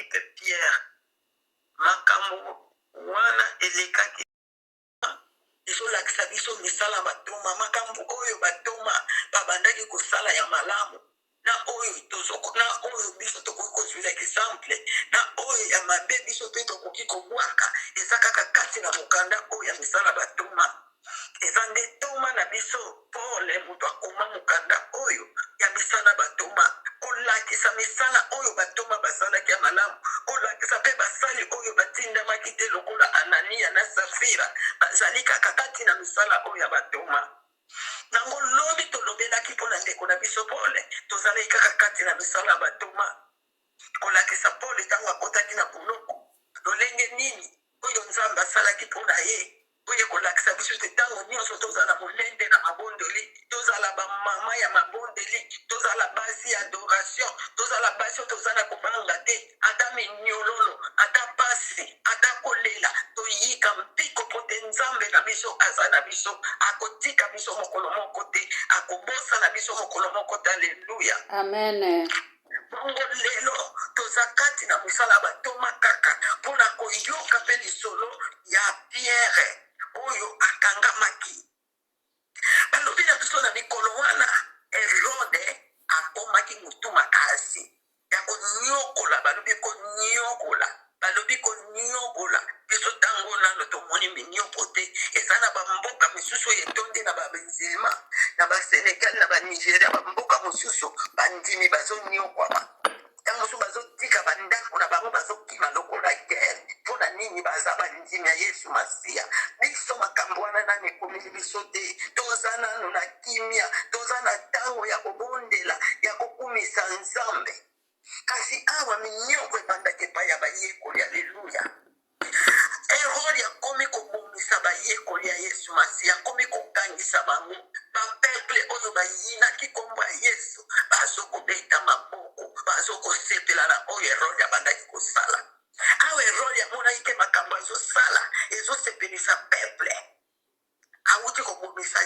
kipe Pierre makambo wana elekaki ezolakisa biso misala batoma makambo oyo batoma babandaki kosala ya malamu na oyo biso tokoki kozwila exemple na oyo ya mabe biso mpe tokoki kobwaka eza kaka kati na mokanda oyo ya misala batoma eza nde toma na biso Paul moto akoma mokanda oyo ya misala batoma kolakisa misala oyo batoma basalaki ya malamu kolakisa mpe basali oyo batindamaki te lokola Anania na Safira bazali kaka kati na misala oyo ya batoma nango lobi tolobelaki mpona ndeko na biso Paul tozalaki kaka kati na misala batoma kolakisa Paul ntango akotaki na boloko lolenge nini oyo Nzambe asalaki mpona ye oyo kolakisa biso te ntango nyonso tozala molende na mabondeli tozala bamama ya mabondeli tozala basi ya adoration tozala basi oyo toza na kobanga te ata minyololo ata pasi ata kolela toyika mpiko po te Nzambe na biso aza na biso akotika biso mokolo moko te akobosa na biso mokolo moko te. Aleluya, amen. Bongo lelo toza kati na mosala batoma kaka mpona koyoka mpe lisolo ya Pierre oyo akangamaki balobi na biso na mikolo wana Herode akomaki motu makasi ya konyokola balobi konyokola biso ntango nano tomoni minyoko te eza na bamboka misusu oyo etonde na babenzelema na basenegal na banigeria bamboka mosusu bandimi bazonyokwama ntango so bazotika bandako na bango bazokima lokola guerre mpona nini baza bandimi ya Yesu Masiya. Biso makambo wana nani ekomeli biso te toza nano na kimia toza na ntango ya kobondela ya kokumisa Nzambe kasi awa minyoko ebandaki epai ya bayekoli. Aleluya, Herode akomi kobomisa bayekoli ya Yesu Masiya akomi kokangisa bango bapeple oyo bayinaki kombo ya Yesu bazokobeta maboko bazokosepela na oyo Herode abandaki kosala. Awa Herode amonaki ke makambo azosala ezosepelisa peple awuti kobomisa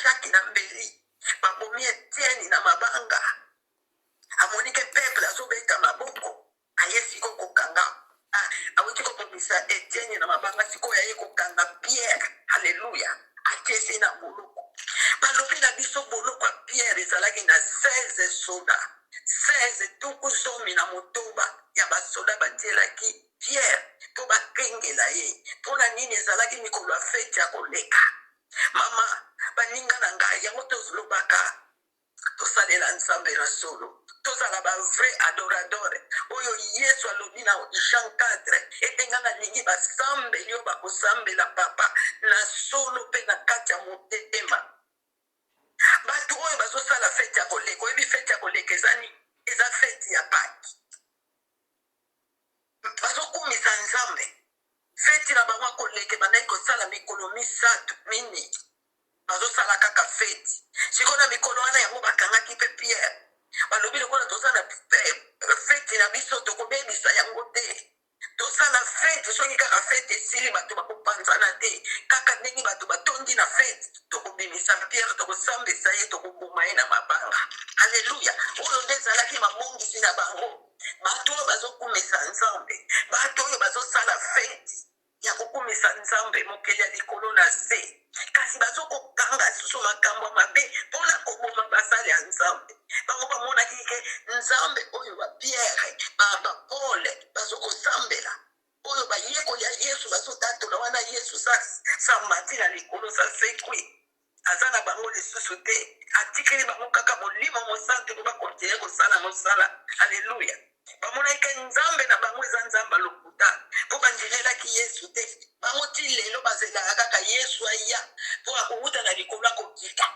Jacques na mbeli babomi Etienne na mabanga amonike peple azobeta maboko aye siko kokanga awuti kobomisa Etienne na mabanga sikoyo aye kokanga Pierre. Haleluya, atesi na boloko balobi na biso boloko ya Pierre ezalaki na 16 soda 16 tuku zomi na motoba ya basoda batielaki Pierre mpo bakengela ye mpona nini ezalaki mikolo ya feti ya koleka. Mama baninga na ngai yango tozolobaka tosalela Nzambe na solo tozala bavrai adoradore oyo Yesu alobi na Jean 4 etenga nalingi basambeli oyo bakosambela papa na solo mpe na kati ya motema. Bato oyo bazosala feti ya koleka oyebi feti ya koleka eza feti ya Paki bazokumisa Nzambe feti na bango koleka bandaki kosala mikolo 3 bazosala kaka feti sikoyo na mikolo wana yango bakangaki mpe Pierre balobi lokola toza na feti na biso tokobebisa yango te tosala feti soki kaka feti esili bato bakopanzana te kaka ndenge bato batondi na feti tokobimisa Pierre tokosambisa ye tokoboma ye na mabanga. Haleluya, oyo nde ezalaki mabongisi na bango bato oyo bazokumisa Nzambe bato oyo bazosala feti ya kokumisa Nzambe mokili ya likolo na se kasi bazokokanga susu makambo mabe mpona koboma basali ya Nzambe. Bango bamonaki ke Nzambe oyo ba Pierre ba Paul bazokosambela oyo bayekoli ya Yesu bazotatola wana Yesu sa mati na likolo sa sekwi aza na bango lisusu te atikeli bango kaka molimo mosantu po bakontinue kosala mosala. Aleluya, bamonaki ke Nzambe na bango eza Nzambe lokuta mpo bandinelaki Yesu te bango ti lelo bazelaka kaka Yesu aya mpo akowuta na likolo akokika.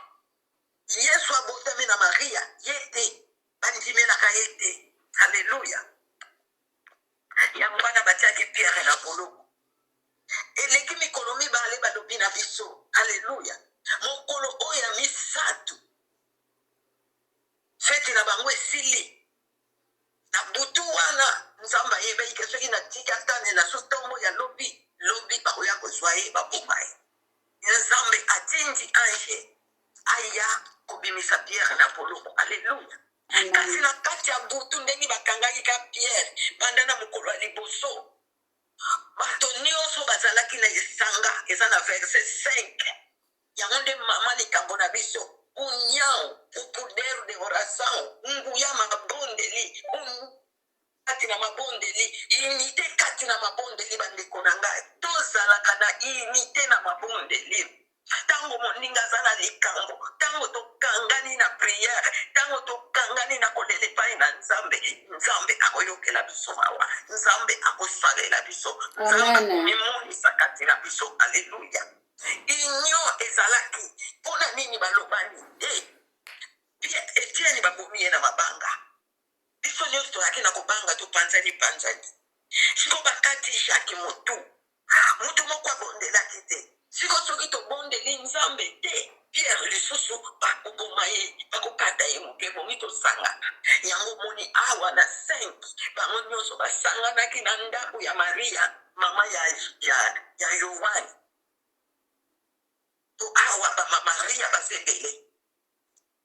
Yesu abotami na Maria ye te bandimelaka ye te. Haleluya, yango wana batiaki Pierre na boloko eleki mikolo mibale balobi na biso. Haleluya, mokolo oyo ya misato feti na bango esili na butu wana Nzambe ayebaki ke soki natika tane na so ntongo ya lobi bakoya kozwa ye baboma ye. Nzambe atindi ange aya kobimisa Pierre na boloko. Aleluya, kasi na kati ya butu ndenge bakangaki ka Pierre banda na mokolo ya liboso bato nyonso bazalaki na esanga eza na verset 5 yango nde mama likambo na biso unyao upudere de oração nguya mabondeli kati na mabondeli unité kati na mabondeli bandeko na ngai tozalaka na unité na mabondeli tango moninga aza na likambo tango tokangani na priere tango tokangani na kolela epai na nzambe nzambe akoyokela biso mawa nzambe akosalela biso nzambe akomimonisa kati na biso aleluya union ezalaki mpona nini balobani Etienne babomi ye na mabanga biso nyonso toyaki na kobanga topanzani siko bakati Jacques mutu moko abondelaki te siko soki tobondeli nzambe te Pierre lisusu bakoboma ye bakokata ye moke bongi tosangana yango moni awa na 5 bango nyonso basanganaki na ndako ya Maria mama ya Yohane to awa Maria basebele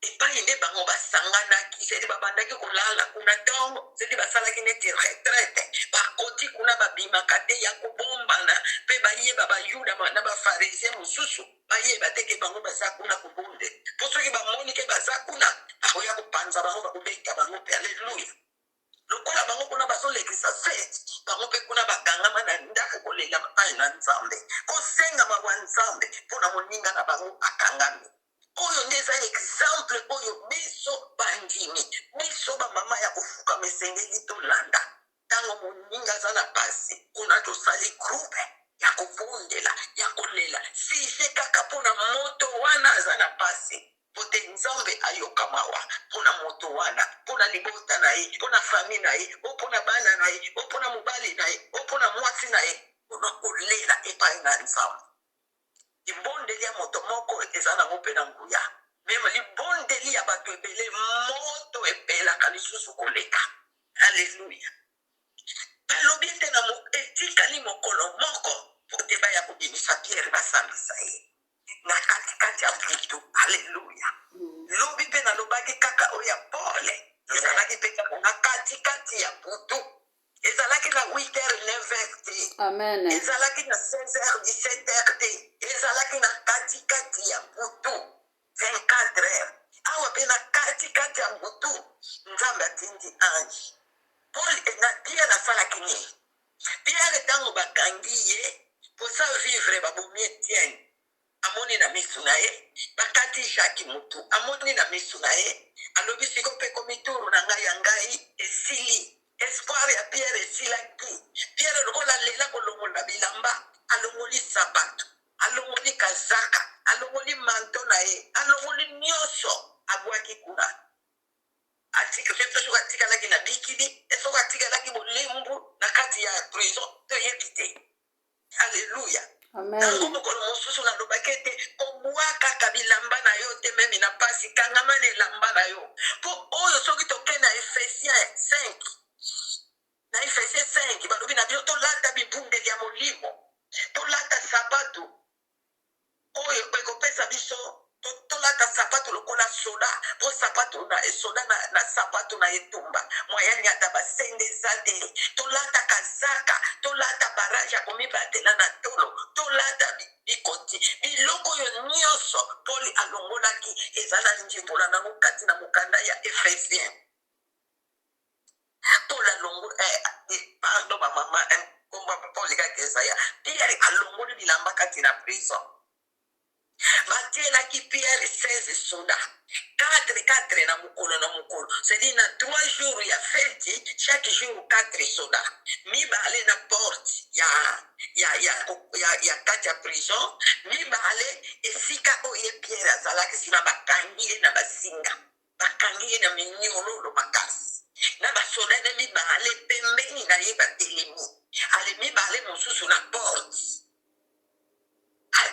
epai nde bango basanganaki sedi babandaki kolala kuna ntongo sedi basalaki neti retraite bakoti kuna babimaka te ya kobombana mpe bayeba bayuda na bafarisien mosusu bayeba teke bango baza kuna kobonde mpo soki bamoni ke baza kuna akoya kopanza bango bakobeka bango mpe aleluya lokola bango kuna bazolekisa fete bango mpe kuna bakangama na ndako kolela epai na nzambe kosengama bwa nzambe mpona moninga na bango akangami oyo nde eza exemple oyo biso bandimi biso bamama ya kofuka mesengeli tolanda ntango moninga aza na pasi kuna tosali groupe ya kobondela ya kolela sise kaka mpona moto wana aza na pasi po te nzambe ayoka mawa mpona moto wana mpona libota na ye mpona fami na ye o mpona bana na ye o mpona mobali na ye o mpona mwasi na ye mpona kolela epai na nzambe libondeli ya moto moko eza nango mpe na nguya meme libondeli ya bato ebele moto epelaka lisusu koleka aleluya balobi ete na etikali mokolo moko po te baya kobimisa Pierre basambisa ye na katikati ya butu aleluya lobi mpe nalobaki kaka oyo ya Pole ezalaki mpe kaka na katikati ya butu ezalaki na 8h 9h te amen ezalaki na 16h 17h te ezalaki na katikati ya butu 24h awa mpe na katikati ya butu nzambe atindi ange na Pierre asalaki nini Pierre ntango bakangi ye posa vivre babomi Etienne amoni na misu na ye bakati Jacques mutu amoni na misu na ye alobi siko mpe komituru na ngai ya ngai esili espoir ya Pierre esilaki Pierre lokola lela kolongola bilamba alongoli sapato alongoli kazaka alongoli manto na ye alongoli nyonso abwaki kuna atikalaki na bikini esoko atikalaki bolembu na kati ya prison toyebi te aleluya tango mokolo mosusu nalobaki ete kobwakaka bilamba na yo te memi na pasi kangama na elamba na yo mpo oyo soki toke na Efesiens 5 balobi na biso tolata bibundeli ya molimo tolata sapato oyo ekopesa biso tolata sapato lokola soda po sapato na soda na sapato na etumba moyani ata basende eza te tolata kazaka tolata baraje ya komibatela na tolo tolata bikoti biloko oyo nyonso Poli alongolaki eza na njimbola nango kati na mokanda ya Efesien Paul alongo pardon bamama komba Paul kaka ezaya Pierre alongoli bilamba kati na prison batielaki Pierre 16 soda 4 na mokolo c'est-à-dire na 3 jours ya feti chaque jour 4 soda mibale na porte ya kati ya prison mibale esika oyo Pierre azalaki sina bakangi ye na basinga bakangi ye na minyololo makasi na basoda na mibale pembeni na ye batelemi ale mibale mosusu na porte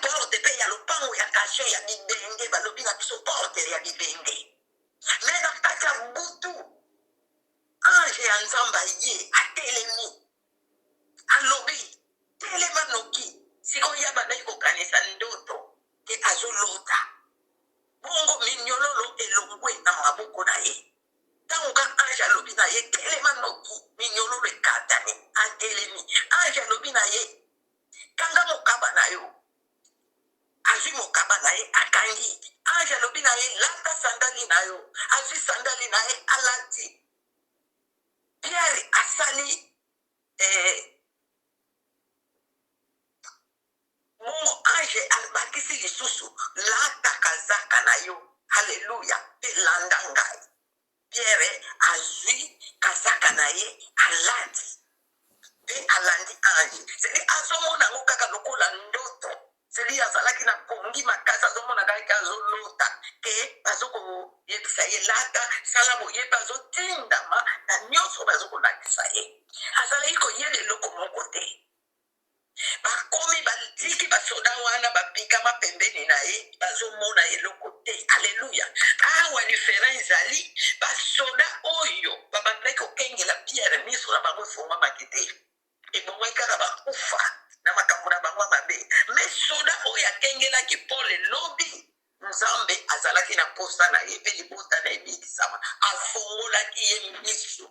porte mpe ya lopango ya kasho ya bibende balobi na biso porte ya bibende me na kati ya butu ange ya nzambe ye atelemi alobi telema noki sikoyo ya bandaki kokanisa ndoto te azolota bongo minyololo elongwe na maboko na ye na yo azwi sandali na ye alati. Pierre asali Mungu ange alibakisi lisusu lata kazaka na yo. Haleluya. Pe landa ngai. Pierre azwi kazaka na ye alati. Pe alandi ange. Seli azomona ngo kaka lokola ndoto. Seli azalaki na pongi makasa azomona kaka azolota. Ke bazoko yebisa ye lata salabo ye bazotindama na nyonso bazoko lakisa ye. Azalaki koyeba eloko moko te. Bakomi baliki basoda wana bapikama pembeni na ye bazomona eloko te. Haleluya. Awa diferent ezali basoda oyo babandaki kokengela Pierre miso na bango efungwamaki te. Ebongwaki kaka bakufa na makambo na bango mabe. Me soda oyo akengelaki Paul elobi Nzambe azalaki na posta na ye mpe libota na ye bikisama. Afungolaki ye miso.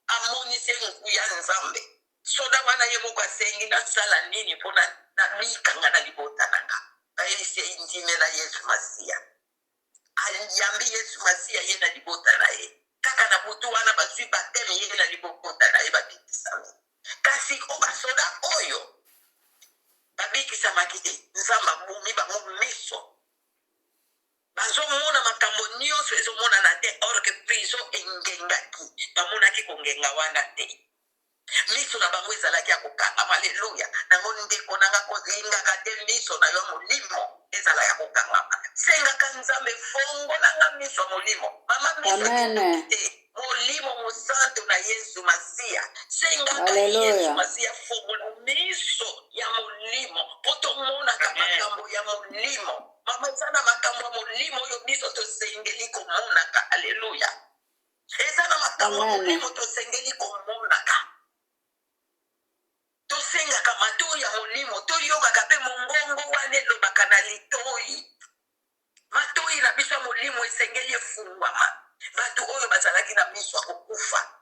Amonisi nguya Nzambe. Soda wana ye moko asengi nasala nini mpona na mikanga na libota nanga. Bayebisi ye indime na Yesu Masiya. Ayambi Yesu Masiya ye na libota na ye. Kaka na butu wana bazwi bateme ye na libota na ye babikisami. Kasi o basoda oyo babikisamaki te. Nzambe abumi bango miso. Bazomona makambo nyonso ezomona na te orke prison engengaki. Bamonaki kongenga wana te. Miso na bango ezalaki ya kokangama. Haleluya. Nango ndeko nanga kozingaka te miso na yo molimo ezala ya kokangama. Sengaka Nzambe fongolanga miso molimo. Mama miso te. Molimo mosanto na Yesu Masiya. Sengaka Yesu Masiya fongola miso ya molimo. Poto mona ka makambo ya molimo. Mama sana makambo ya molimo yo miso to sengeli komona ka. Haleluya. Ezana makambo molimo to sengeli komona ka. Tosengaka matoi ya molimo toyokaka mpe mongongo wana elobaka na litoi. Matoi na biso ya molimo esengeli efungwama. Bato oyo bazalaki na miso ya kokufa.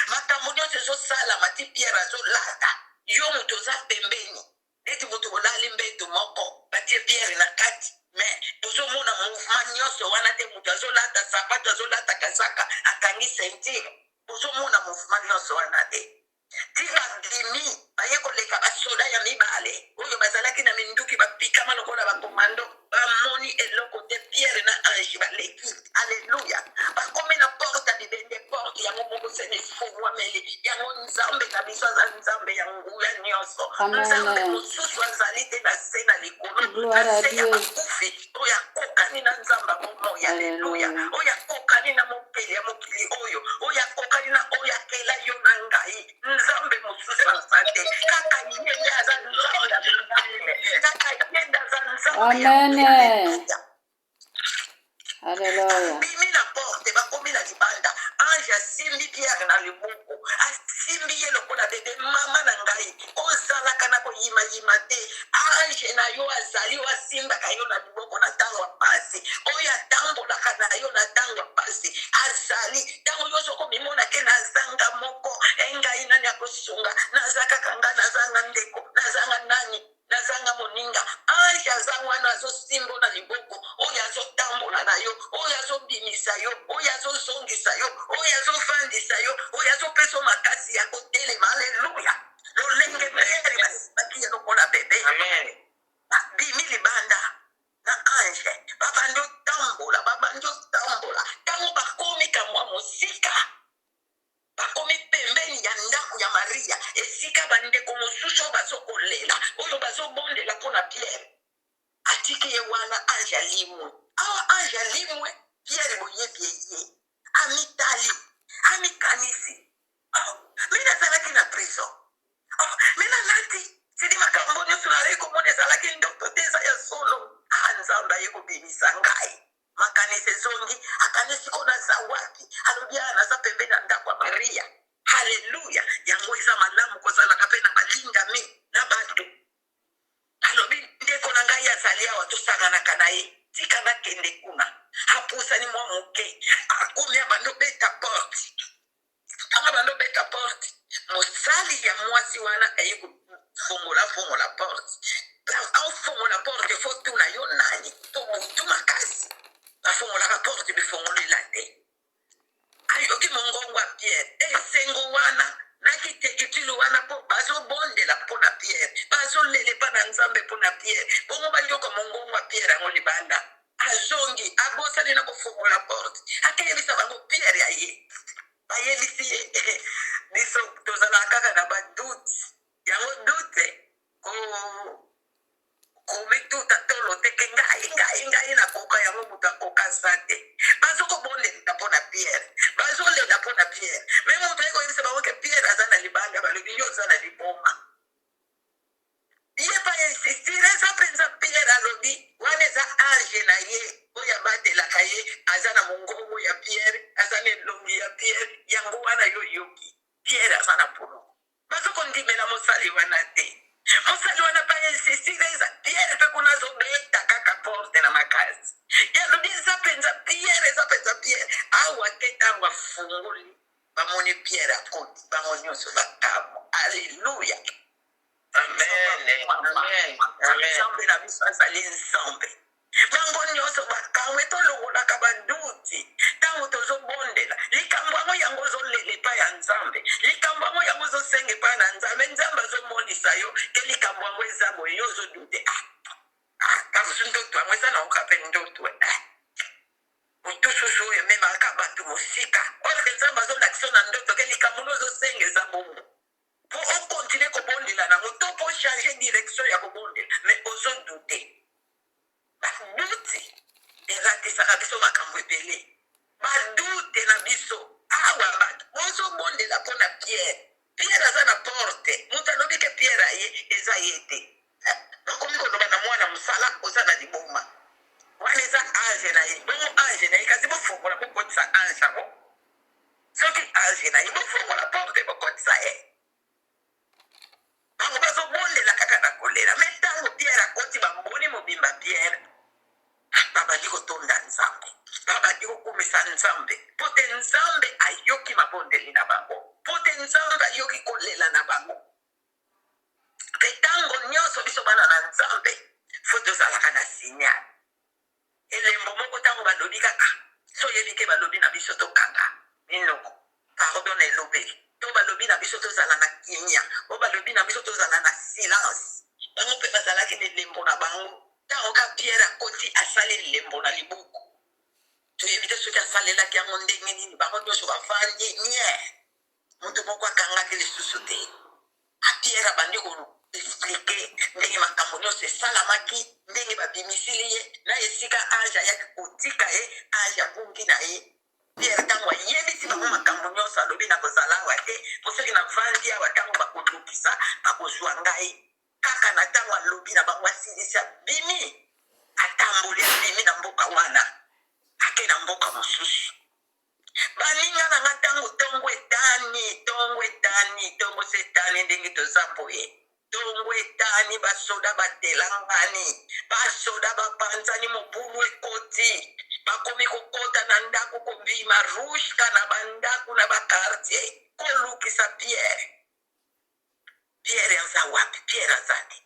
Makambo nyonso ezosalama ti Pierre azolata. Yo moto oza pembeni neti moto olali mbeto moko batie Pierre na kati. Me tozomona mouvement nyonso wana te. Moto azolata sapato azolata kazaka akangi ceinture. Tozomona mouvement nyonso wana te. Tika dimi baye koleka basoda ya mibale oyo bazalaki na minduki bapikama lokola bakomando bamoni eloko te. Pierre na ange baleki. Haleluya. Bakomi na porte libende porte yango moko sene fungwameli. Yango Nzambe na biso aza Nzambe ya nguya nyonso. Nzambe mosusu azali te na se na likolo na se ya bakufi oyo akokani na Nzambe momoya. Haleluya. Oyo akokani na mokili ya mokili oyo akokani na oyo akela yo na ngai. Nzambe mosusu azate kaka yende aza Nzambe ya Nzambe. Kaka yende aza Nzambe ya Nzambe. Haleluya. Bimi na porte bakomi na libanda. Ange asimbi Pierre na liboko. Asimbi ye lokola bebe mama na ngai. Ozalaka na koyima te. Ange na yo azali o asimbaka yo na liboko na ntango ya pasi. Oyo atambolaka na yo na ntango ya pasi. Azali ntango nyonso okomimona ke nazanga moko. Engai nani akosunga. Nazaka kanga nazanga ndeko. Nazanga nani. Nazanga moninga. Ange aza wana azosimbo na liboko. Oyo azotambola na yo. Oyo azobimisa yo. Oyo azozongisa yo. Oyo azovandisa yo. Oyo azopesa makasi ya kotelema. Haleluya. Lolenge mere basibakia lokola bebe. Amen. Bimi libanda na ange. Babando tambola. Tango bakomi kamwa mosika. Bakomi pembeni ya ndako ya Maria. Esika bandeko mosusu bazokolela. Oyo bazobondela mpona Pierre. Atiki ye wana ange alimwe. Awa ange alimwe Pierre boyebi ye. Amitali. Amikanisi. Mina nazalaki na prison. Mina lati. Sidi makambo nyonso naleki komona ezalaki ndoto te eza ya solo. Nzambe aye kobimisa ngai. Makanisi ezongi akanisi ko naza wapi. Alobi naza pembeni na ndako ya Maria. Haleluya. Yango eza malamu kozalaka mpe na balingami na bato. Alobi ndeko na ngai azali awa tosanganaka na ye. Tika nakende kuna. Apusani mwa moke. Akomi abando beta porte. Anga bando beta porte. Mosali ya mwasi wana aye fongola porte. Au fongola porte fo tuna yo nani. To makasi. Bafongola porte bifongola bayebisi ye biso tozala kaka na badute yango dute komituta tolo teke ngai nakoka yango moto akokasa te bazokobondela mpo na Pierre bazolela mpo na Pierre me moto ayekoyebisa bango ke Pierre aza na libanga balobi yo oza na liboma ye pa insistire eza mpenza Pierre alobi wana eza ange na ye oyo abatelaka ye aza na mongongo ya Pierre aza na elongi ya Pierre yango wana yo yoki Pierre aza na polo bazokondimela mosali wana te mosali wana pa insistire eza Pierre mpe kuna azobeta kaka porte na makasi yalobi eza mpenza Pierre awa te ntango afungoli bamoni Pierre akoti bango nyonso bakamo alleluya nzambe na biso azali nzambe bango nyonso bakamwe tolongolaka banduti ntango tozobondela likambo yango yango ozolela epai ya nzambe likambo yango yango ozosenga epai na nzambe nzambe azomonisa yo ke likambo yango eza boye yo ozodute kabusu ndoto yango eza naoka mpe ndoto motususu oyo ememaka bato mosika orke nzambe azolakisa na ndoto ke likambo no ozosenga eza bongo po okontinue kobondela nango to po change direction ya kobondela mais ozodute baduti eratisaka biso makambo ebele badute na biso awa bato ozobondela mpo na Pierre aza na porte moto alobi ke Pierre aye eza ye te bakomi koloba na mwana mosala oza na liboma wana eza ange na ye bongo ange na ye kasi bofongola bokotisa ange yango soki ange na ye bofongola porte bokotisa ye bango bazobondela kaka na kolela me ntango Pierre akoti bamboni mobimba Pierre babandi kotonda nzambe babandi kokumisa nzambe po te nzambe ayoki mabondeli na bango po te nzambe ayoki kolela na bango mpe ntango nyonso biso bana na nzambe fo tozalaka na signal elembo moko ntango balobi kaka so oyebi ke balobi na biso tokanga minoko pardon elobeli to balobi na biso tozala na kimia o balobi na biso tozala na silence bango mpe bazalaki na elembo na bango ntango ka Pierre akoti asali elembo na libuku toyebi te soki asalelaki yango ndenge nini bango nyonso bavandi nie moto moko akangaki lisusu te Pierre abandi koexplike ndenge makambo nyonso esalamaki ndenge babimisili ye na esika ange ayaki kotika ye ange abungi na ye Pierre ntango ayebisi bango makambo nyonso alobi na kozala awa te po soki navandi awa ntango bakolukisa bakozwa ngai kaka na ntango alobi na bango asilisi abimi atamboli abimi na mboka wana ake na mboka mosusu baninga na nga ntango ntongo setani ndenge toza boye ntongo etani basoda batelangani basoda bapanzani mobulu ekoti bakomi kokota na ndako kobima rushka na bandako na bakartier kolukisa Pierre aza wapi Pierre azali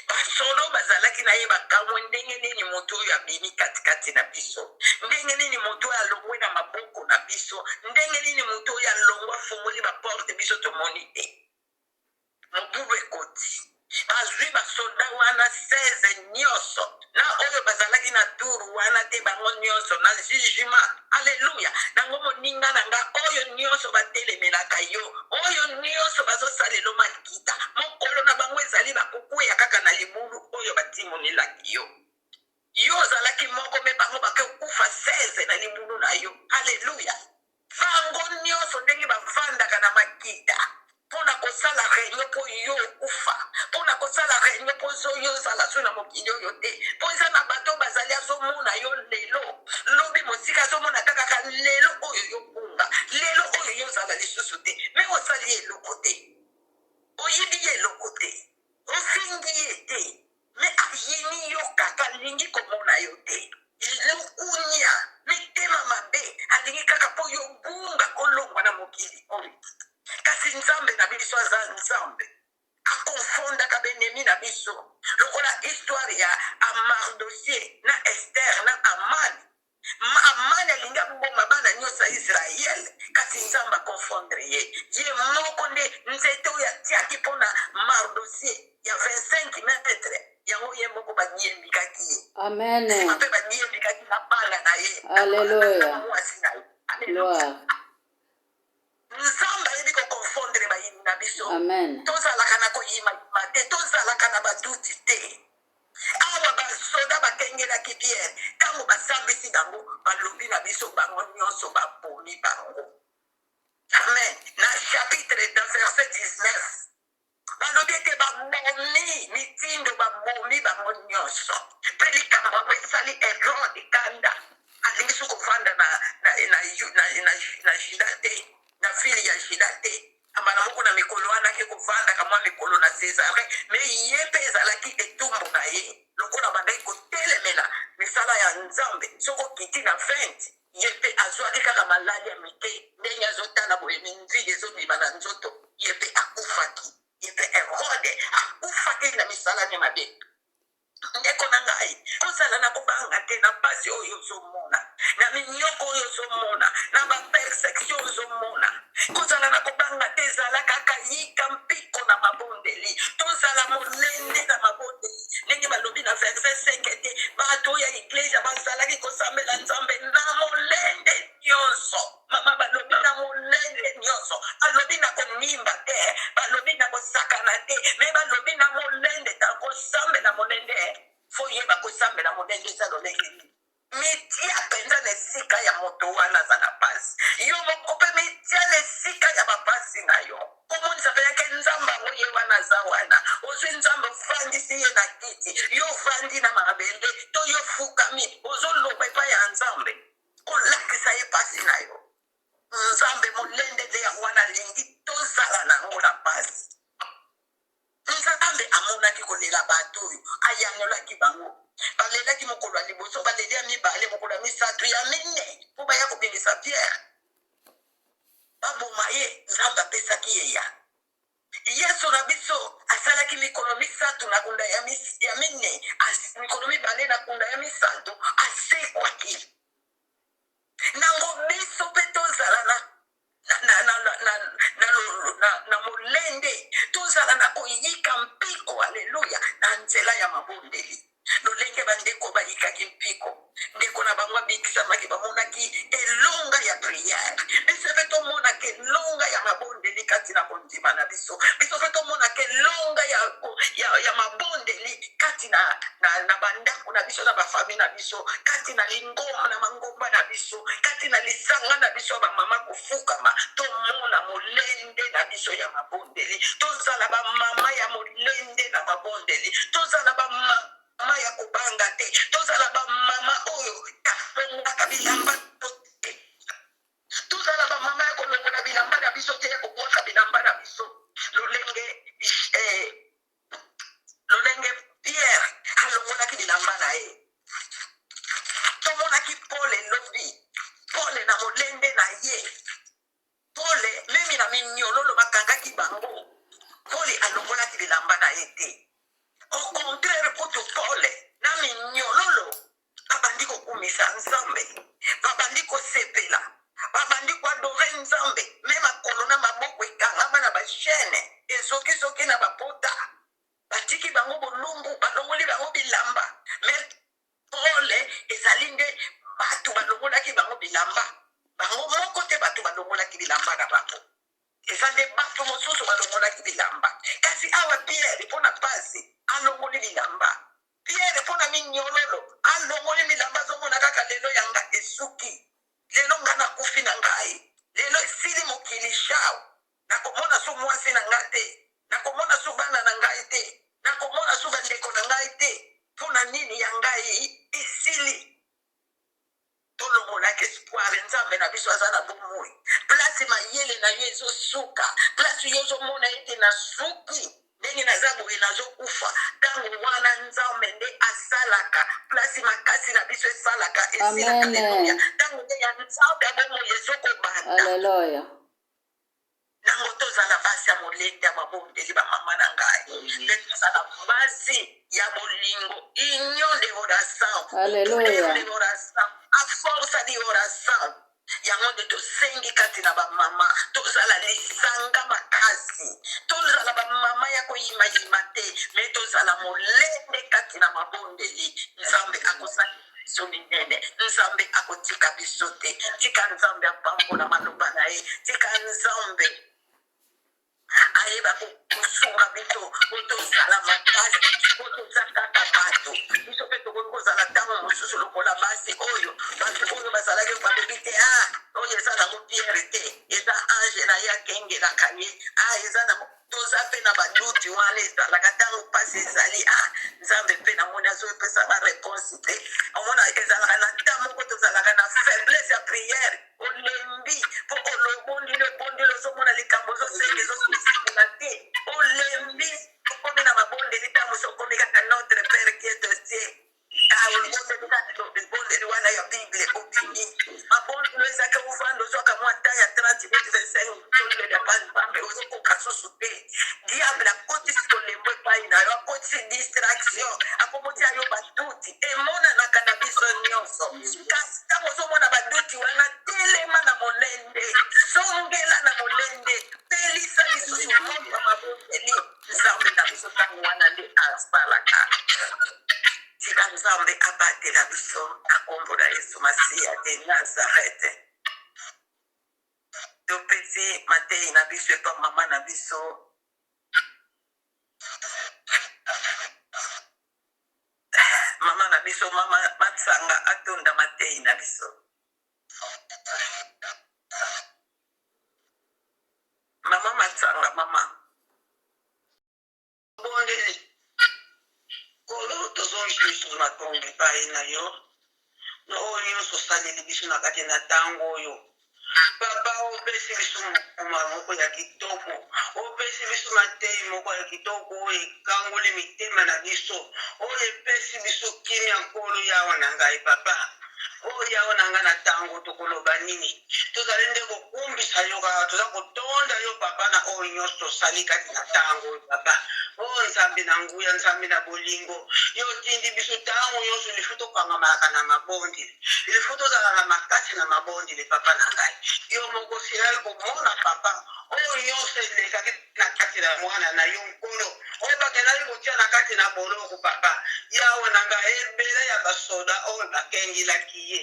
basodo bazalaki na ye bakamwe ndenge nini moto oyo abimi katikati na biso ndenge nini moto oyo alongwe na maboko na biso ndenge nini moto oyo alongwe afungoli baporte biso tomoni te mobulu ekoti bazwi basoda wana 16 nyonso na oyo bazalaki na turu wana te bango nyonso na jugement alleluya nango moninga na nga oyo nyonso batelemelaka yo oyo nyonso bazosalelo makita mokolo na bango ezali bakokwea kaka na libulu oyo batimonelaki yo ozalaki moko me bango bakokufa 16 na libulu na yo alleluya bango nyonso ndenge bavandaka na makita mpona kosala réunion mpo yo okufa mpona kosala réunion mpo yo ozala so na mokili oyo te mpo eza na bato bazali azomona yo lelo lobi mosika azomona kaka lelo oyo yokunga lelo oyo yozala lisusu te me osali eloko te oyibi ye eloko te ofingi ye te me ayini yo kaka alingi komona yo te lukunya mitema mabe alingi kaka mpo yobunga kolongwa na mokili oyo kasi nzambe na biso aza nzambe akonfondaka benemi na biso lokola histoire ya Mardochée na Esther na Amani alingi aboma bana nyonso ya Israele kasi nzambe akonfondre ye moko nde nzete oyo atiaki mpona Mardochée ya 25 metre yango ye moko badiembikaki ye Amen. nsima mpe badiembikaki na bana na ye Alleluia. mwasi na ye Gloire. Amen. tozalaka na koyimayima te, tozalaka na baduti te. Awa basoda bakengelaki Pierre ntango basambisi bango balobi na biso bango nyonso babomi bango. Amen. Na chapitre de verset 19 balobi ete babomi mitindo babomi bango nyonso mpe likambo yango esali Herode kanda alingi so kovanda na Juda te, na vile ya Juda te. Ambala moko na mikolo wana ke kovanda kamwa mikolo na Césare, me ye mpe ezalaki etumbu na ye lokola bandaki kotelemela misala ya Nzambe. Soko kiti na 20 ye mpe azwaki kaka maladi ya mike ndenge azotala boye minzili ezobima na nzoto, ye mpe akufaki. Ye mpe Herode akufaki na misala ne mabe. Ndeko na ngai ozala na kobanga te na pasi oyo ozomona, na minyoko oyo ozomona, na bapersection ozomona. Kozala na kobanga te ezala kaka yika mpiko na mabondeli, tozala molende na mabondeli. Ndenge balobi na verset 5 ete bato ya iglesia bazalaki kosambela Nzambe na molende nyonso. Mama balobi na molende nyonso, balobi na konimba te, balobi na kosakana te, me balobi na molende ta kosambela molende. Fo yeba kosambela molende eza lolenge mitia penza na esika ya moto wana aza na pasi, yo moko mpe mitia na esika ya bapasi na yo. Komonisa mpenake Nzambe yango ye wana aza wana, ozwi Nzambe ofandisi ye na kiti, yo ofandi na mabele to yo fukami ozoloba epai ya Nzambe kolakisa ye pasi na yo. Nzambe molende nde yango wana alingi tozala nango na pasi. Nzambe amonaki kolela bato oyo ayangolaki bango, balelaki mokolo ya liboso, baleli ya mibale, mokolo ya misato, ya mine mpo baya kobimisa Pierre baboma ye. Nzambe apesaki ye ya Yesu na biso asalaki mikolo misato na kunda ya mine, mikolo mibale na kunda ya misato asekwaki. Nango biso mpe tozala na molende, tozala na koyika mpiko, aleluya, na nzela ya mabondeli. Lolenge bandeko bayikaki mpiko, ndeko na bango abikisamaki bamonaki elonga ya priere. Biso mpe tomonaki elonga ya mabondeli kati na kondima na biso. Biso mpe tomonaki elonga ya mabondeli kati na bandako na biso na bafami na biso, kati na lingoma na mangomba na biso, kati na lisanga na biso bamama kofukama. Tomona molende na biso ya mabondeli, tozala bamama ya molende na mabondeli, tozala bamama ya kobanga te, tozala bamama oyo yafongaka bilamba te, tozala bamama ya kolongola bilamba na biso te, ya kobwaka bilamba na biso. Lolenge Pierre alongolaki bilamba na ye. Tomonaki Paul elobi, Paul na molende na ye, Paul memi na minyololo bakangaki bango, Paul alongolaki bilamba na ye te. Au contraire, kutu Paul na minyololo babandi kokumisa Nzambe, babandi kosepela, babandi koadore Nzambe, me makolo na maboko ekangama na bashene ezokizoki na bapota, batiki bango bolumbu, balongoli bango bilamba. Me Paul ezali nde bato balongolaki bango bilamba, bango moko te bato balongolaki bilamba na bango, eza nde bato mosusu balongolaki bilamba. Kasi awa Pierre mpo na pasi alongoli bilamba, Pierre mpo na minyololo alongoli bilamba. Azomona kaka lelo yanga esuki, lelo nga nakufi na ngai, lelo esili mokili shao, nakomona so mwasi na ngai te, nakomona so bana na ngai te, nakomona so bandeko na ngai te. Mpona nini ya ngai esili? Tolongolaki espoir. Nzambe na biso aza na bomoi, place mayele na yo ezosuka, place yo ozomona ete na suki ndenge naza boye nazokufa. Ntango wana Nzambe nde asalaka, place makasi na biso esalaka esilaka. Aleluya. Ntango nde ya Nzambe ya bomoi ezokobanda. Aleluya. Nango tozala basi ya molende ya mabondeli bamama na ngai, nde tozala basi ya bolingo, union de oração. Aleluya. De oração, a força de oração. Yango nde tosengi kati na bamama, tozala lisanga makasi, tozala bamama ya koyimayima te, me tozala molende kati na mabondeli. Nzambe akosala biso minene, Nzambe akotika biso te. Tika Nzambe apambola maloba na ye, tika Nzambe ayeba eza ange na ye akengelaka ye eza na toza mpe na baduti wana ezalaka ntango mpasi ezali nzambe mpe namoni azopesaka réponse te omona ezalaka na ntan moko tozalaka na faiblesse ya priere olembi mpo olobondili obondili ozomona likambo ozosenge ezosusikuna te olembi okomi na mabondeli ntango sokomi kaka notre père qui est aux cieux ebondeli wana ya bible obimi mabondelo ezaka ovanda ozwaka mwa ta ya 30 minutes 25 tolelo ya pambambe ozokoka susu te diable akotisi kolembo epai na yo akotisi distraction akomoti ayo baduti emonanaka na biso nyonso kasi ntango ozomona baduti wana telema na molende zongela na molende pelisa lisusu moto mabondeli nzambe na biso ntango wana nde asalaka tika nzambe abatela biso na kombo na yesu masiya de nazarete topesi matei na biso epa mama na biso mama na biso mama matsanga atonda matei na biso mama matsanga mama bondeli kolo tozongi biso na tongo epai na yo na oyo nyonso osaleli biso na kati na ntango oyo papa opesi biso mokuma moko ya kitoko opesi biso matei moko ya kitoko oyo ekangoli mitema na biso oyo epesi biso kimia nkolo yawa na ngai papa oyo yawa na ngai na ntango tokoloba nini tozali nde kokumbisa yo kaka toza kotonda yo papa na oyo nyonso tosali kati na ntango oyo papa o nzambe na nguya nzambe na bolingo yo tindi biso ntango nyonso lifu tokangamaka na mabondeli lifu tozala na makasi na mabondeli papa na ngai yo moko silali komona papa oyo nyonso elekaki na kati na mwana na yo nkolo oyo bakelaki kotia na kati na boloko papa yawe na ngai ebele ya basoda oyo bakengelaki ye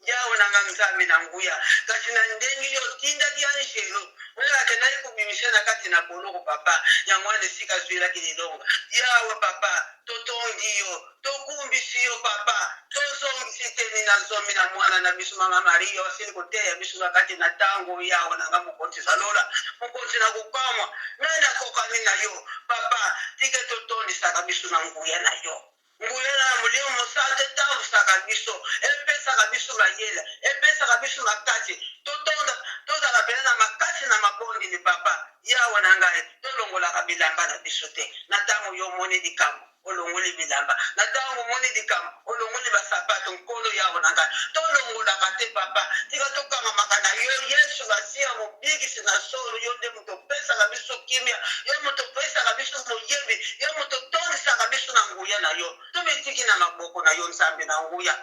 yawe na ngai nzambe na nguya kasi na ndenge yo tindaki angelo oyo akendaki komimisa na kati na boloko papa yango wana esika zwelaki lilonga yawe papa totondi yo tokumbisi yo papa tozongisi teni na zomi na mwana na biso mama maria asili koteya biso na kati na ntango yawe na ngai mokonzi zalola mokonzi na kokamwa nani akokani na yo papa tike totondisaka biso na nguya na yo nguya na molimo mosala etavusaka biso epesaka biso mayele epesaka biso makasi totonda tozala pene na makasi na mabondeli papa yawe na ngai tolongolaka bilamba na biso te na ntango yo omoni likambo olongoli bilamba na ntango omoni likambo olongoli basapato nkolo yawe na ngai tolongolaka te papa tika tokangamaka na yo yesu masiya mobikisi na solo yo nde moto opesaka biso kimia yo moto opesaka biso moyebi yo moto otondisaka biso na nguya na yo tomitiki na maboko na yo nzambe na nguya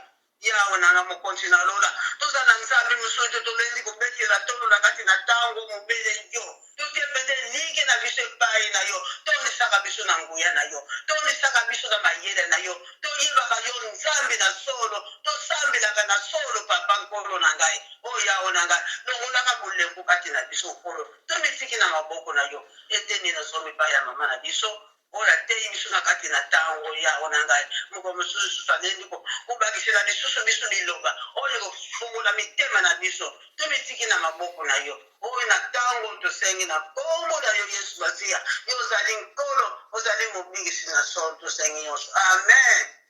yawe nanga mokonzi na lola toza na nzambe mosusu tolendi kobetela tolo na kati na ntango mobele yo totie pete liki na biso epai na yo tondisaka biso na nguya na yo tondisaka biso na mayele na yo toyebaka yo nzambe na solo tosambelaka na solo papa nkolo na ngai oyo yawe na ngai longolaka bolembo kati na biso nkolo tomitiki na maboko na yo eteni na zomi epai ya mama na biso oyo ateyi biso na kati na ntango yawe na ngai moko mosusu lisusu alendi kobakisela lisusu biso liloba oyo kofungola mitema na biso tomitiki na maboko na yo oyo na ntango tosengi na kombo na yo yesu masiya yo ozali nkolo ozali mobingisi na solo tosengi nyonso amen.